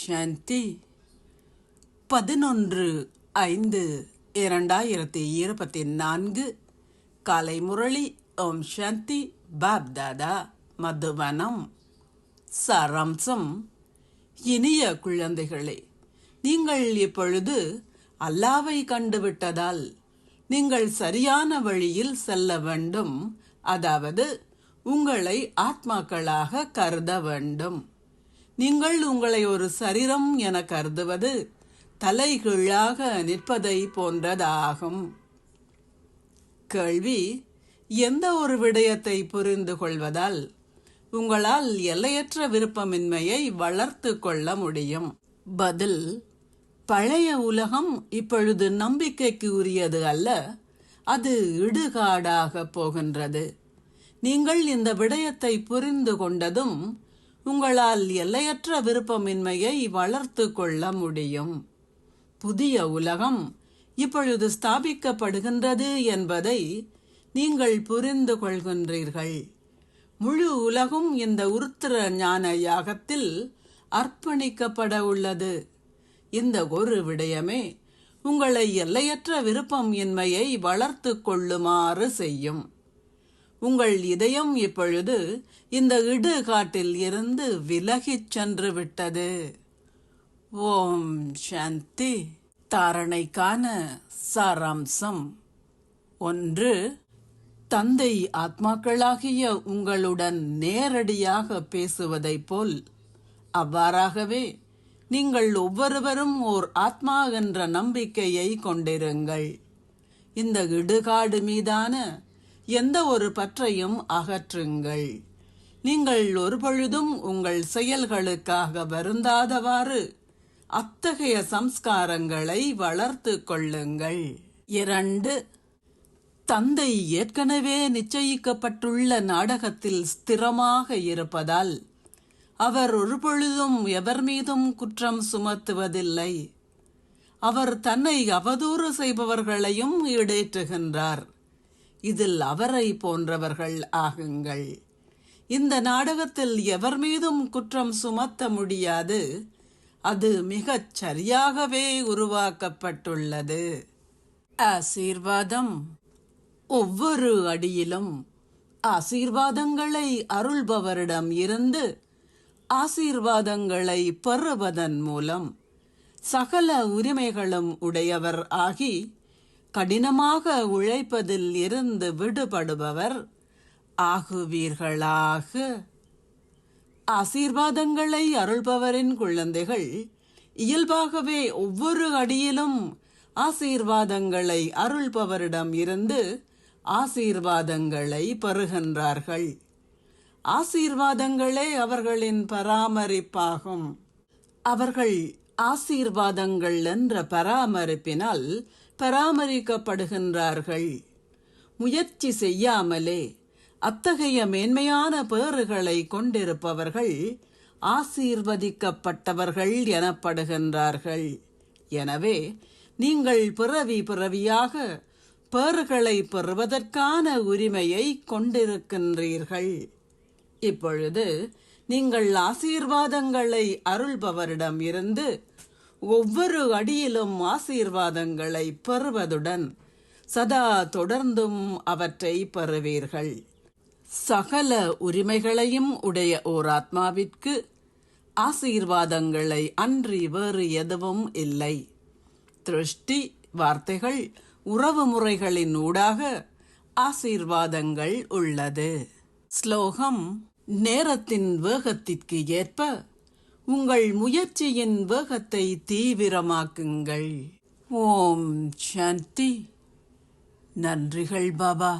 சாந்தி 11/5/2024 காலை முரளி. ஓம் சாந்தி. பாப் தாதா, மதுவனம். சாராம்சம். இனிய குழந்தைகளே, நீங்கள் இப்பொழுது அல்லாவை கண்டுவிட்டதால் நீங்கள் சரியான வழியில் செல்ல வேண்டும். அதாவது உங்களை ஆத்மாக்களாக கருத வேண்டும். நீங்கள் உங்களை ஒரு சரீரம் என கருதுவது தலைகீழாக நிற்பதை போன்றதாகும். கேள்வி: எந்த ஒரு விடயத்தை புரிந்து கொள்வதால் உங்களால் எல்லையற்ற விருப்பமின்மையை வளர்த்து கொள்ள முடியும்? பதில்: பழைய உலகம் இப்பொழுது நம்பிக்கைக்கு உரியது அல்ல, அது இடுகாடாக போகின்றது. நீங்கள் இந்த விடயத்தை புரிந்து கொண்டதும் உங்களால் எல்லையற்ற விருப்பமின்மையை வளர்த்து கொள்ள முடியும். புதிய உலகம் இப்பொழுது ஸ்தாபிக்கப்படுகின்றது என்பதை நீங்கள் புரிந்து கொள்கின்றீர்கள். முழு உலகும் இந்த உருத்திர ஞான யாகத்தில் அர்ப்பணிக்கப்பட உள்ளது. இந்த ஒரு விடயமே உங்களை எல்லையற்ற விருப்பம் இன்மையை வளர்த்து கொள்ளுமாறு செய்யும். உங்கள் இதயம் இப்பொழுது இந்த இடுகாட்டில் இருந்து விலகிச் சென்று விட்டது. ஓம் சாந்தி. தாரணைக்கான சாராம்சம். 1. தந்தை ஆத்மாக்களாகிய உங்களுடன் நேரடியாக பேசுவதைப் போல் அவ்வாறாகவே நீங்கள் ஒவ்வொருவரும் ஓர் ஆத்மா என்ற நம்பிக்கையை கொண்டிருங்கள். இந்த இடுகாடு மீதான எந்த ஒரு பற்றையும் அகற்றுங்கள். நீங்கள் ஒருபொழுதும் உங்கள் செயல்களுக்காக வருந்தாதவாறு அத்தகைய சம்ஸ்காரங்களை வளர்த்து கொள்ளுங்கள். 2. தந்தை ஏற்கனவே நிச்சயிக்கப்பட்டுள்ள நாடகத்தில் ஸ்திரமாக இருப்பதால் அவர் ஒருபொழுதும் எவர் மீதும் குற்றம் சுமத்துவதில்லை. அவர் தன்னை அவதூறு செய்பவர்களையும் ஈடேற்றுகின்றார். இதில் அவரை போன்றவர்கள் ஆகுங்கள். இந்த நாடகத்தில் எவர் மீதும் குற்றம் சுமத்த முடியாது. அது மிகச் சரியாகவே உருவாக்கப்பட்டுள்ளது. ஆசீர்வாதம். ஒவ்வொரு அடியிலும் ஆசீர்வாதங்களை அருள்பவரிடம் இருந்து ஆசீர்வாதங்களை பெறுவதன் மூலம் சகல உரிமைகளும் உடையவர் ஆகி கடினமாக உழைப்பதில் இருந்து விடுபடுபவர் ஆகுவீர்களாக. ஆசீர்வாதங்களை அருள்பவரின் குழந்தைகள் இயல்பாகவே ஒவ்வொரு அடியிலும் ஆசீர்வாதங்களை அருள்பவரிடம் இருந்து ஆசீர்வாதங்களை பெறுகின்றார்கள். ஆசீர்வாதங்களே அவர்களின் பராமரிப்பாகும். அவர்கள் ஆசீர்வாதங்கள் என்ற பராமரிப்பினால் பராமரிக்கப்படுகின்றார்கள். முயற்சி செய்யாமலே அத்தகைய மேன்மையான பேறுகளை கொண்டிருப்பவர்கள் ஆசீர்வதிக்கப்பட்டவர்கள் எனப்படுகின்றார்கள். எனவே நீங்கள் பிறவியாக பேறுகளை பெறுவதற்கான உரிமையை கொண்டிருக்கின்றீர்கள். இப்பொழுது நீங்கள் ஆசீர்வாதங்களை அருள்பவரிடம் இருந்து ஒவ்வொரு அடியிலும் ஆசீர்வாதங்களை பெறுவதுடன் சதா தொடர்ந்தும் அவற்றை பெறுவீர்கள். சகல உரிமைகளையும் உடைய ஓர் ஆத்மாவிற்கு ஆசீர்வாதங்களை அன்றி வேறு எதுவும் இல்லை. திருஷ்டி, வார்த்தைகள், உறவு முறைகளின் ஊடாக ஆசீர்வாதங்கள் உள்ளது. ஸ்லோகம். நேரத்தின் வேகத்திற்கு ஏற்ப உங்கள் முயற்சியின் வேகத்தை தீவிரமாக்குங்கள். ஓம் சாந்தி. நன்றிகள் பாபா.